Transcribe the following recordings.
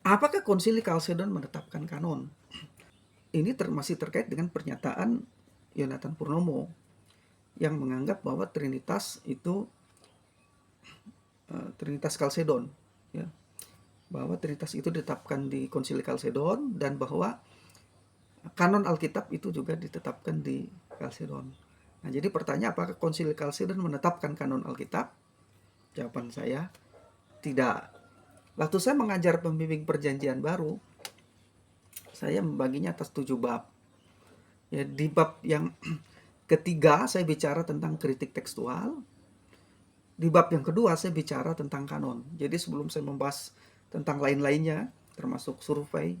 Apakah Konsili Kalsedon menetapkan kanon? Ini masih terkait dengan pernyataan Yonatan Purnomo yang menganggap bahwa Trinitas itu Trinitas Kalsedon, ya, bahwa Trinitas itu ditetapkan di Konsili Kalsedon dan bahwa kanon Alkitab itu juga ditetapkan di Kalsedon. Nah, jadi pertanyaan apakah Konsili Kalsedon menetapkan kanon Alkitab? Jawaban saya tidak. Waktu saya mengajar pembimbing perjanjian baru, saya membaginya atas 7 bab. Ya, di bab yang ketiga saya bicara tentang kritik tekstual. Di bab yang kedua saya bicara tentang kanon. Jadi sebelum saya membahas tentang lain-lainnya, termasuk survei,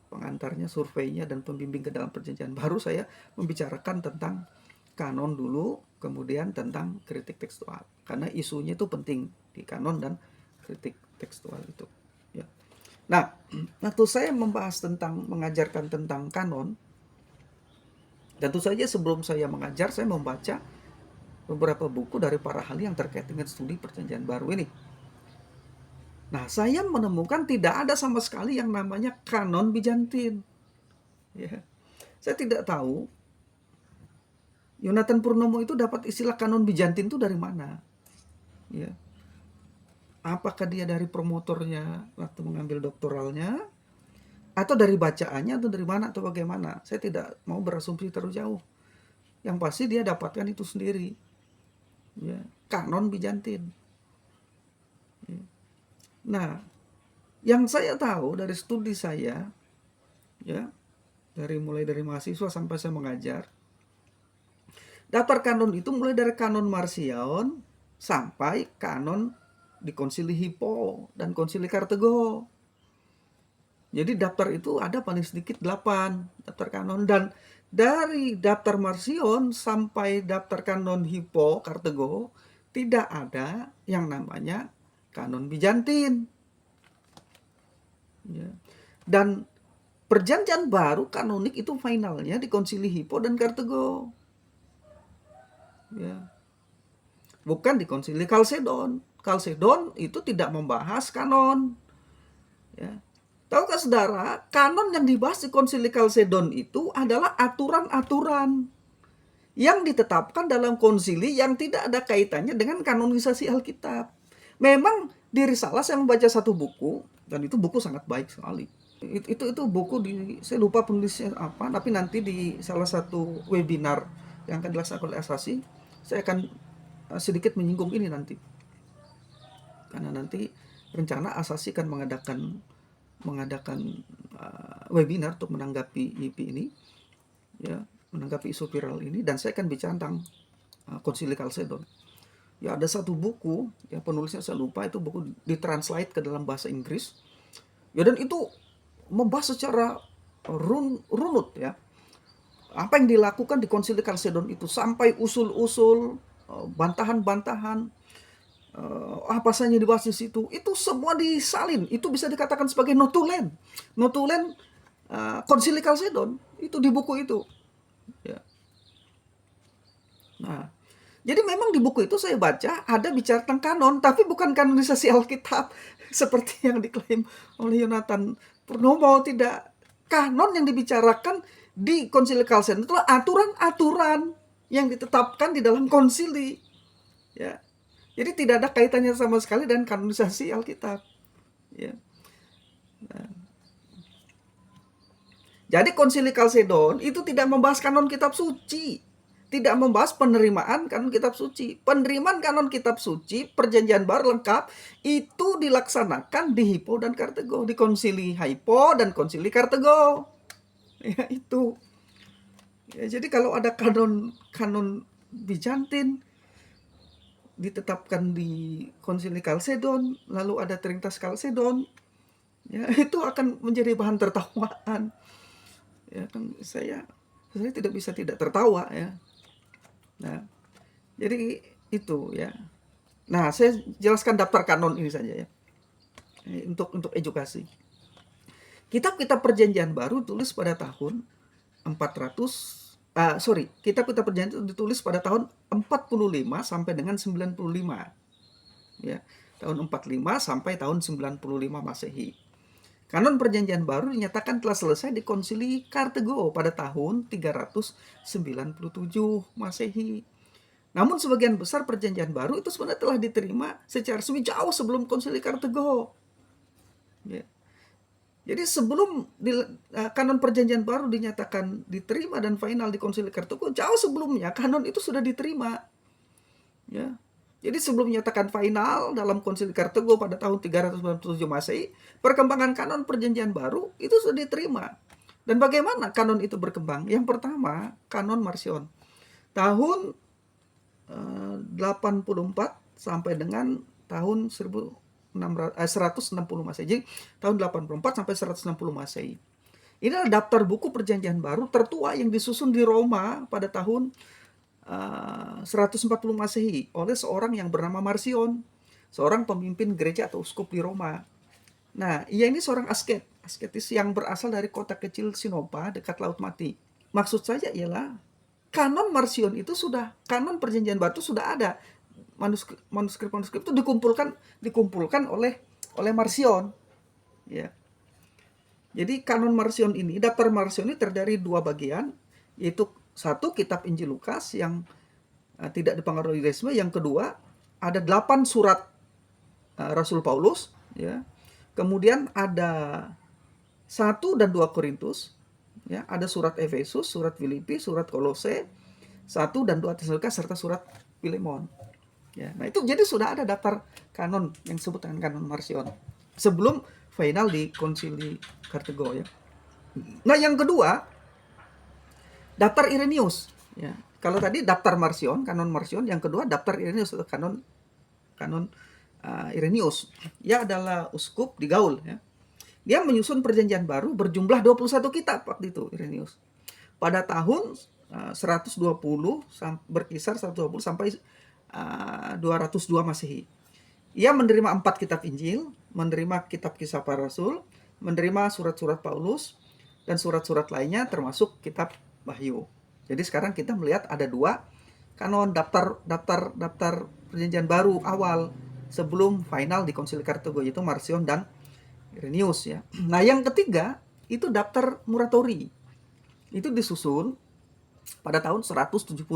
pengantarnya, surveinya, dan pembimbing ke dalam perjanjian baru, saya membicarakan tentang kanon dulu, kemudian tentang kritik tekstual. Karena isunya itu penting di kanon dan kritik tekstual itu. Ya. Nah, waktu saya membahas tentang, mengajarkan tentang kanon, tentu saja sebelum saya mengajar, saya membaca beberapa buku dari para ahli yang terkait dengan studi perjanjian baru ini. Nah, saya menemukan tidak ada sama sekali yang namanya kanon Bizantin. Ya. Saya tidak tahu Yonatan Purnomo itu dapat istilah kanon Bizantin itu dari mana. Ya. Apakah dia dari promotornya waktu mengambil doktoralnya, atau dari bacaannya, atau dari mana, atau bagaimana. Saya tidak mau berasumsi terlalu jauh. Yang pasti dia dapatkan itu sendiri. Ya. Kanon Bizantin. Ya. Nah, yang saya tahu dari studi saya, ya, mulai dari mahasiswa sampai saya mengajar, daftar kanon itu mulai dari kanon Marcion sampai kanon di Konsili Hippo dan Konsili Kartego. Jadi daftar itu ada paling sedikit 8 daftar kanon, dan dari daftar Marcion sampai daftar kanon Hippo Kartego tidak ada yang namanya kanon Bizantin. Ya. Dan perjanjian baru kanonik itu finalnya di Konsili Hippo dan Kartego. Ya. Bukan di Konsili Kalsedon. Kalsedon itu tidak membahas kanon. Ya. Tahukah saudara, kanon yang dibahas di Konsili Kalsedon itu adalah aturan-aturan yang ditetapkan dalam konsili yang tidak ada kaitannya dengan kanonisasi Alkitab. Memang di Risalah saya membaca satu buku, dan itu buku sangat baik sekali. Itu buku saya lupa penulisnya apa, tapi nanti di salah satu webinar yang akan dilaksanakan oleh Asasi, saya akan sedikit menyinggung ini nanti. Karena nanti rencana Asasi akan mengadakan webinar untuk menanggapi IP ini, ya, menanggapi isu viral ini, dan saya akan bicara tentang Konsili Kalsedon. Ya, ada satu buku, ya, penulisnya saya lupa, itu buku ditranslate ke dalam bahasa Inggris. Ya, dan itu membahas secara runut, ya, apa yang dilakukan di Konsili Kalsedon itu, sampai usul-usul, bantahan-bantahan, apa saja yang dibahas di situ, itu semua disalin. Itu bisa dikatakan sebagai notulen Konsili Kalsedon itu di buku itu. Ya. Nah, jadi memang di buku itu saya baca ada bicara tentang kanon, tapi bukan kanonisasi Alkitab seperti yang diklaim oleh Yonatan Purnomo. Tidak. Kanon yang dibicarakan di Konsili Kalsedon itu aturan-aturan yang ditetapkan di dalam konsili. Ya. Jadi tidak ada kaitannya sama sekali dengan kanonisasi Alkitab. Ya. Nah. Jadi Konsili Kalsedon itu tidak membahas kanon kitab suci, tidak membahas penerimaan kanon kitab suci. Penerimaan kanon kitab suci, perjanjian baru lengkap, itu dilaksanakan di Hippo dan Kartego, di Konsili Hippo dan Konsili Kartego. Ya, itu. Ya, jadi kalau ada kanon Bizantin ditetapkan di Konsili Kalsedon, lalu ada Trinitas Kalsedon, ya, itu akan menjadi bahan tertawaan. Ya kan, saya tidak bisa tidak tertawa, ya. Nah, jadi itu, ya. Nah, saya jelaskan daftar kanon ini saja, ya, untuk edukasi. Kitab-kitab perjanjian baru tulis pada tahun 400 kitab-kitab perjanjian itu ditulis pada tahun 45 sampai dengan 95. Ya, tahun 45 sampai tahun 95 Masehi. Kanon Perjanjian Baru dinyatakan telah selesai di Konsili Kartego pada tahun 397 Masehi. Namun sebagian besar Perjanjian Baru itu sebenarnya telah diterima secara resmi jauh sebelum Konsili Kartego. Ya. Jadi sebelum kanon Perjanjian Baru dinyatakan diterima dan final di Konsili Kartego, jauh sebelumnya kanon itu sudah diterima. Ya. Jadi sebelum menyatakan final dalam Konsili Kartego pada tahun 397 Masehi, perkembangan kanon Perjanjian Baru itu sudah diterima. Dan bagaimana kanon itu berkembang? Yang pertama, kanon Marcion. Tahun 84 sampai dengan tahun 160 Masehi. Jadi tahun 84 sampai 160 Masehi. Ini adalah daftar buku Perjanjian Baru tertua yang disusun di Roma pada tahun 140 Masehi oleh seorang yang bernama Marcion, seorang pemimpin gereja atau uskup di Roma. Nah, ia ini seorang asketis yang berasal dari kota kecil Sinopa dekat Laut Mati. Maksud saya ialah kanon Marcion itu kanon Perjanjian Baru sudah ada. Manuskrip itu dikumpulkan oleh Marcion. Ya. Jadi kanon Marcion ini, daftar Marcion ini terdiri dua bagian, yaitu satu kitab Injil Lukas yang tidak dipengaruhi Judaisme, yang kedua ada 8 surat Rasul Paulus, ya. Kemudian ada 1 dan 2 Korintus, ya, ada surat Efesus, surat Filipi, surat Kolose, 1 dan 2 Tesalonika serta surat Filemon. Ya, nah itu jadi sudah ada daftar kanon yang disebut dengan kanon Marcion sebelum final di Konsili Kartego, ya. Nah, yang kedua daftar Irenaeus, ya. Kalau tadi daftar Marcion, kanon Marcion, yang kedua daftar Irenaeus atau kanon Irenaeus. Ia adalah uskup di Gaul, ya. Dia menyusun Perjanjian Baru berjumlah 21 kitab waktu itu, Irenaeus. Pada tahun 120 berkisar 120 sampai 202 Masehi. Ia menerima 4 kitab Injil, menerima kitab Kisah Para Rasul, menerima surat-surat Paulus, dan surat-surat lainnya termasuk kitab Wahyu. Jadi sekarang kita melihat ada 2 kanon daftar Perjanjian Baru awal sebelum final di Konsili Kartego, yaitu Marcion dan Irenaeus, ya. Nah, yang ketiga itu daftar Muratori. Itu disusun pada tahun 170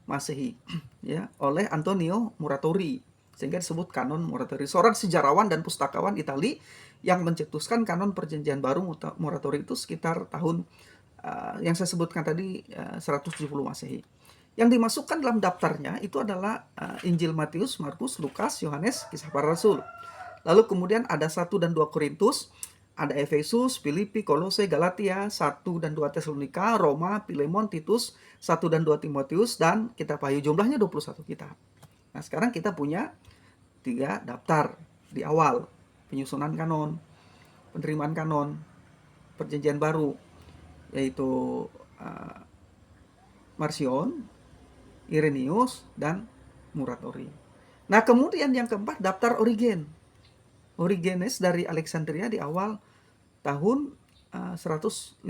Masehi, ya, oleh Antonio Muratori, sehingga disebut kanon Muratori. Seorang sejarawan dan pustakawan Itali yang mencetuskan kanon Perjanjian Baru. Muratori itu sekitar tahun yang saya sebutkan tadi 170 Masehi. Yang dimasukkan dalam daftarnya itu adalah Injil Matius, Markus, Lukas, Yohanes, Kisah Para Rasul. Lalu kemudian ada 1 dan 2 Korintus, ada Efesus, Filipi, Kolose, Galatia, 1 dan 2 Tesalonika, Roma, Filemon, Titus, 1 dan 2 Timotius, dan kitab Wahyu. Jumlahnya 21 kitab. Nah, sekarang kita punya 3 daftar di awal penyusunan kanon, penerimaan kanon Perjanjian Baru, yaitu Marcion, Irenaeus, dan Muratori. Nah, kemudian yang keempat daftar Origenes dari Alexandria di awal tahun 154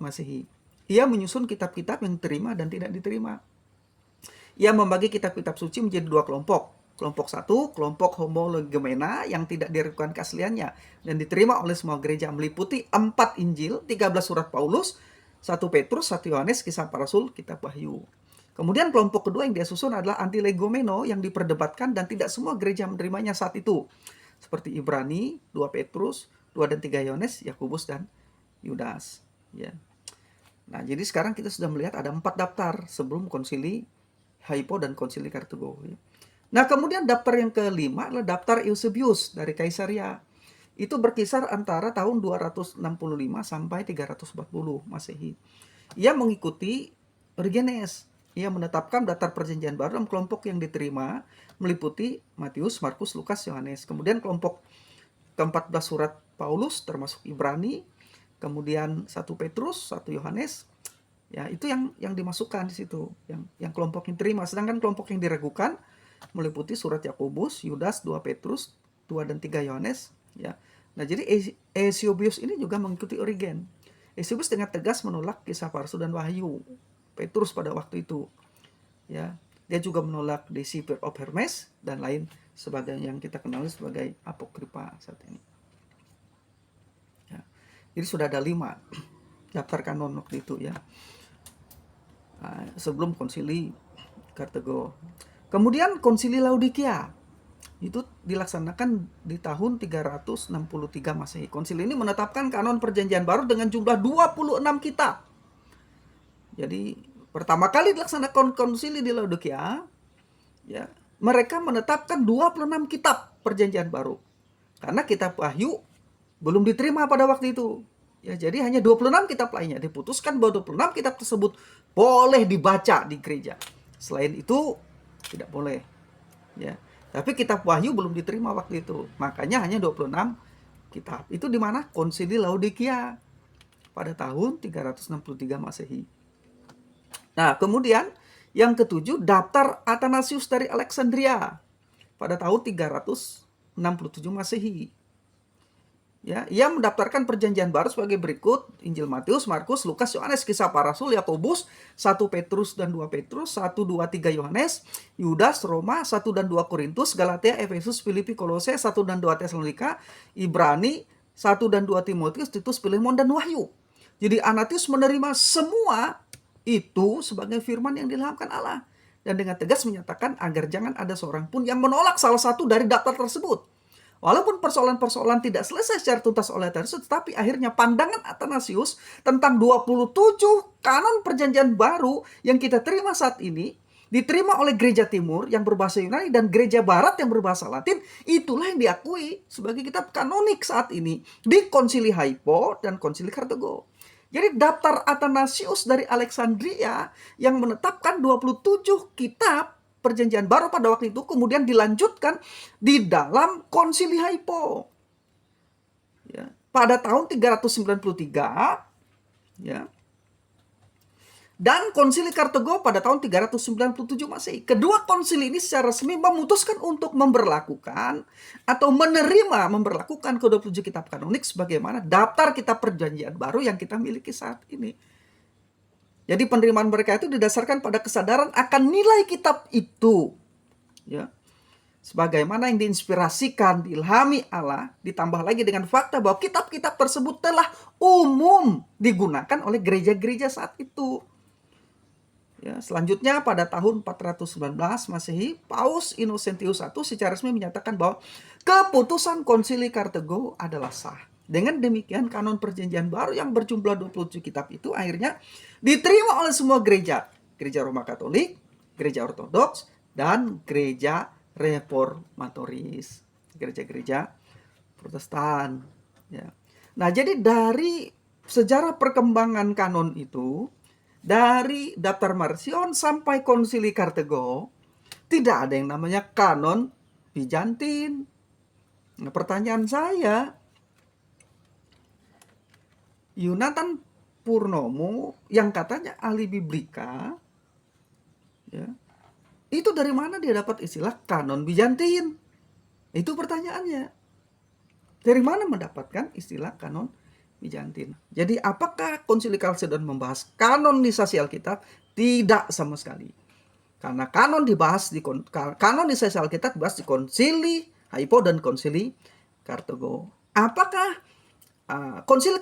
Masehi. Ia menyusun kitab-kitab yang diterima dan tidak diterima. Ia membagi kitab-kitab suci menjadi 2 kelompok. Kelompok 1, kelompok Homolegomena yang tidak diragukan keasliannya dan diterima oleh semua gereja, meliputi 4 Injil, 13 surat Paulus, 1 Petrus, 1 Yohanes, Kisah Para Rasul, kitab Wahyu. Kemudian kelompok kedua yang dia susun adalah antilegomeno yang diperdebatkan dan tidak semua gereja menerimanya saat itu, seperti Ibrani, 2 Petrus, 2 dan 3 Yohanes, Yakobus, dan Yudas, ya. Nah, jadi sekarang kita sudah melihat ada 4 daftar sebelum Konsili Hypo dan Konsili Kartego, ya. Nah, kemudian daftar yang kelima adalah daftar Eusebius dari Kaisaria. Itu berkisar antara tahun 265 sampai 340 Masehi. Ia mengikuti Origenes. Ia menetapkan daftar Perjanjian Baru dalam kelompok yang diterima meliputi Matius, Markus, Lukas, Yohanes. Kemudian kelompok ke-14 surat Paulus termasuk Ibrani, kemudian 1 Petrus, 1 Yohanes. Ya, itu yang dimasukkan di situ, yang kelompok yang diterima. Sedangkan kelompok yang diragukan meliputi surat Yakobus, Yudas, 2 Petrus, 2 dan 3 Yohanes, ya. Nah, jadi Eusebius ini juga mengikuti Origen. Eusebius dengan tegas menolak Kisah Para Rasul dan Wahyu Petrus pada waktu itu, ya. Dia juga menolak The Secret of Hermes dan lain sebagainya yang kita kenal sebagai apokripa saat ini. Jadi sudah ada 5 daftar kanon waktu itu ya. Sebelum konsili Kartego. Kemudian konsili Laodikia itu dilaksanakan di tahun 363 Masehi. Konsili ini menetapkan kanon perjanjian baru dengan jumlah 26 kitab. Jadi pertama kali dilaksanakan konsili di Laodikia, ya, mereka menetapkan 26 kitab perjanjian baru. Karena kitab Wahyu belum diterima pada waktu itu. Ya, jadi hanya 26 kitab lainnya. Diputuskan bahwa 26 kitab tersebut boleh dibaca di gereja. Selain itu tidak boleh. Ya. Tapi kitab Wahyu belum diterima waktu itu. Makanya hanya 26 kitab. Itu di mana? Konsili Laodikia pada tahun 363 Masehi. Nah, kemudian yang ketujuh, daftar Athanasius dari Alexandria pada tahun 367 Masehi. Ya, ia mendaftarkan perjanjian baru sebagai berikut: Injil Matius, Markus, Lukas, Yohanes, Kisah Para Rasul, Yakobus, 1 Petrus dan 2 Petrus, 1, 2, 3 Yohanes, Yudas, Roma, 1 dan 2 Korintus, Galatia, Efesus, Filipi, Kolose, 1 dan 2 Tesalonika, Ibrani, 1 dan 2 Timotius, Titus, Filemon, dan Wahyu. Jadi Athanasius menerima semua itu sebagai firman yang diilhamkan Allah, dan dengan tegas menyatakan agar jangan ada seorang pun yang menolak salah satu dari daftar tersebut. Walaupun persoalan-persoalan tidak selesai secara tuntas oleh Athanasius, tetapi akhirnya pandangan Athanasius tentang 27 kanon perjanjian baru yang kita terima saat ini diterima oleh gereja timur yang berbahasa Yunani dan gereja barat yang berbahasa Latin. Itulah yang diakui sebagai kitab kanonik saat ini di Konsili Hippo dan Konsili Kartego. Jadi daftar Athanasius dari Alexandria yang menetapkan 27 kitab perjanjian baru pada waktu itu kemudian dilanjutkan di dalam Konsili Hippo. Ya, pada tahun 393, ya. Dan Konsili Kartego pada tahun 397 Masehi. Kedua konsili ini secara resmi memutuskan untuk memberlakukan atau memberlakukan ke-27 kitab kanonik sebagaimana daftar kitab perjanjian baru yang kita miliki saat ini. Jadi penerimaan mereka itu didasarkan pada kesadaran akan nilai kitab itu, ya, sebagaimana yang diinspirasikan, diilhami Allah, ditambah lagi dengan fakta bahwa kitab-kitab tersebut telah umum digunakan oleh gereja-gereja saat itu. Ya, selanjutnya pada tahun 419 Masehi, Paus Innocentius I secara resmi menyatakan bahwa keputusan Konsili Kartego adalah sah. Dengan demikian kanon perjanjian baru yang berjumlah 27 kitab itu akhirnya diterima oleh semua gereja. Gereja Roma Katolik, gereja Ortodoks, dan gereja Reformatoris. Gereja-gereja Protestan. Ya. Nah, jadi dari sejarah perkembangan kanon itu, dari daftar Marcion sampai Konsili Kartego, tidak ada yang namanya kanon Bizantin. Nah, pertanyaan saya, Yonatan Purnomo yang katanya ahli biblika, ya, itu dari mana dia dapat istilah kanon Bizantin? Itu pertanyaannya. Dari mana mendapatkan istilah kanon Bizantin? Jadi apakah Konsili Kalsedon membahas kanonisasi Alkitab? Tidak sama sekali. Karena kanonisasi Alkitab dibahas di Konsili Hippo dan Konsili Kartego. Apakah Konsili